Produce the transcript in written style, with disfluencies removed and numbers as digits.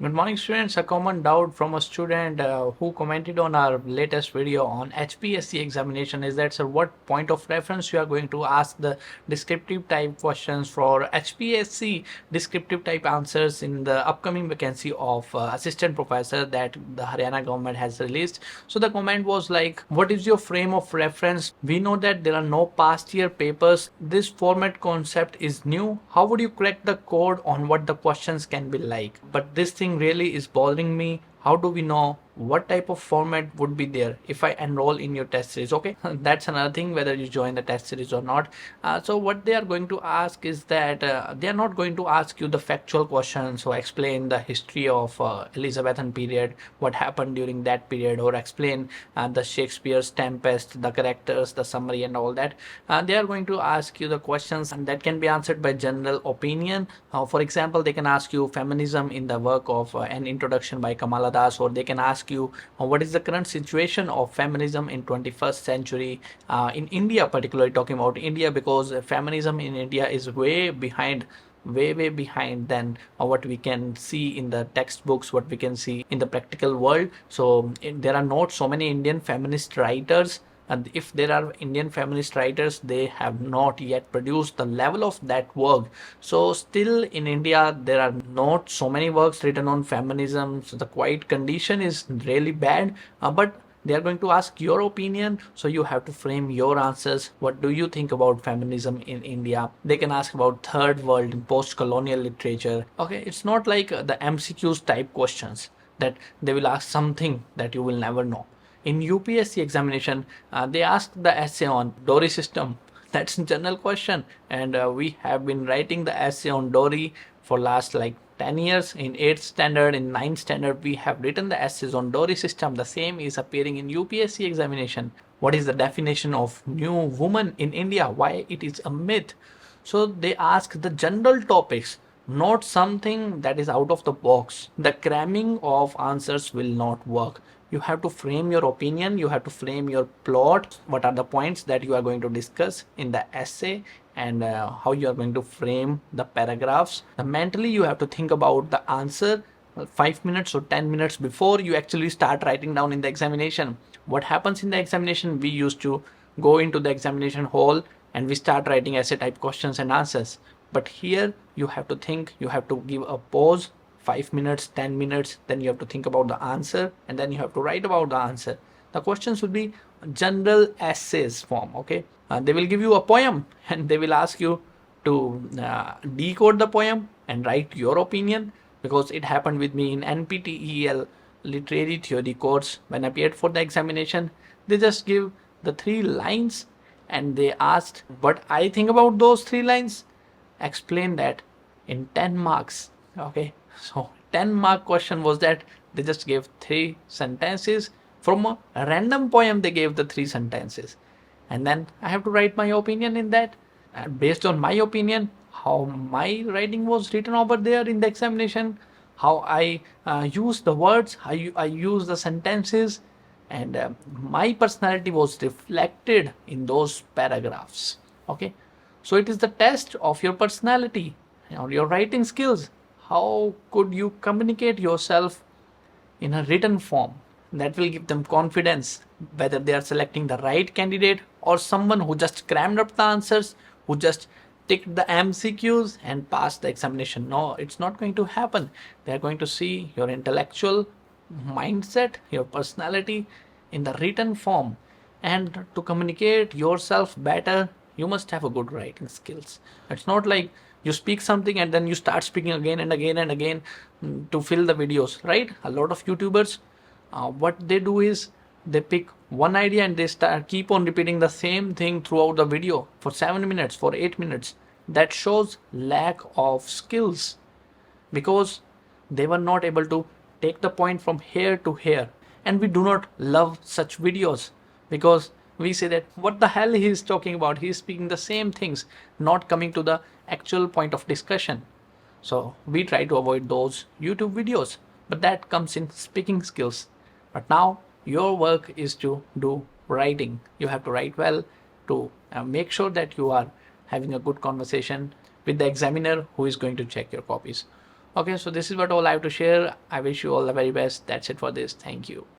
Good morning, students. A common doubt from a student who commented on our latest video on HPSC examination is that, sir, what point of reference you are going to ask the descriptive type questions for HPSC descriptive type answers in the upcoming vacancy of assistant professor that the Haryana government has released. So the comment was like, what is your frame of reference? We know that there are no past year papers. This format concept is new. How would you crack the code on what the questions can be like? But this thing really is bothering me. How do we know what type of format would be there if I enroll in your test series? Okay, that's another thing, whether you join the test series or not. So what they are going to ask is that they are not going to ask you the factual questions, so explain the history of Elizabethan period, what happened during that period, or explain the Shakespeare's Tempest, the characters, the summary, and all that. They are going to ask you the questions and that can be answered by general opinion. For example, they can ask you feminism in the work of An Introduction by Kamala Das, or they can ask you what is the current situation of feminism in 21st century in India, particularly talking about India, because feminism in India is way behind than what we can see in the textbooks, what we can see in the practical world. So there are not so many Indian feminist writers, and if there are Indian feminist writers, they have not yet produced the level of that work. So still in India there are not so many works written on feminism, so the quiet condition is really bad. But they are going to ask your opinion, so you have to frame your answers. What do you think about feminism in India? They can ask about third world and post-colonial literature. Okay, it's not like the MCQs type questions that they will ask something that you will never know. In UPSC examination, they asked the essay on Dory system. That's a general question, and we have been writing the essay on Dory for last like 10 years. In 8th standard, in 9th standard, we have written the essays on Dory system. The same is appearing in UPSC examination. What is the definition of new woman in India? Why it is a myth? So they ask the general topics, not something that is out of the box. The cramming of answers will not work. You have to frame your opinion, you have to frame your plot, what are the points that you are going to discuss in the essay, and how you are going to frame the paragraphs. Mentally, you have to think about the answer 5 minutes or 10 minutes before you actually start writing down in the examination. What happens in the examination? We used to go into the examination hall and we start writing essay type questions and answers. But here you have to think, you have to give a pause, 5 minutes, 10 minutes, then you have to think about the answer, and then you have to write about the answer. The questions will be general essays form. Okay, they will give you a poem and they will ask you to decode the poem and write your opinion, because it happened with me in NPTEL literary theory course. When I appeared for the examination, they just give the 3 lines and they asked what I think about those 3 lines. Explain that in 10 marks. Okay, so 10 mark question was that they just gave 3 sentences from a random poem. They gave the 3 sentences, and then I have to write my opinion in that. And based on my opinion, how my writing was written over there in the examination, how I use the words, how I use the sentences, and my personality was reflected in those paragraphs. Okay, so it is the test of your personality or your writing skills. How could you communicate yourself in a written form? That will give them confidence whether they are selecting the right candidate or someone who just crammed up the answers, who just ticked the MCQs and passed the examination. No, it's not going to happen. They are going to see your intellectual mindset, your personality in the written form. And to communicate yourself better, you must have a good writing skills. It's not like you speak something and then you start speaking again and again and again to fill the videos, right? A lot of YouTubers, what they do is they pick one idea and they start keep on repeating the same thing throughout the video for 7 minutes, for 8 minutes. That shows lack of skills, because they were not able to take the point from here to here. And we do not love such videos, because we say that what the hell he is talking about, he is speaking the same things, not coming to the actual point of discussion. So we try to avoid those YouTube videos, but that comes in speaking skills. But now your work is to do writing. You have to write well to make sure that you are having a good conversation with the examiner who is going to check your copies. Okay, so this is what all I have to share. I wish you all the very best. That's it for this. Thank you.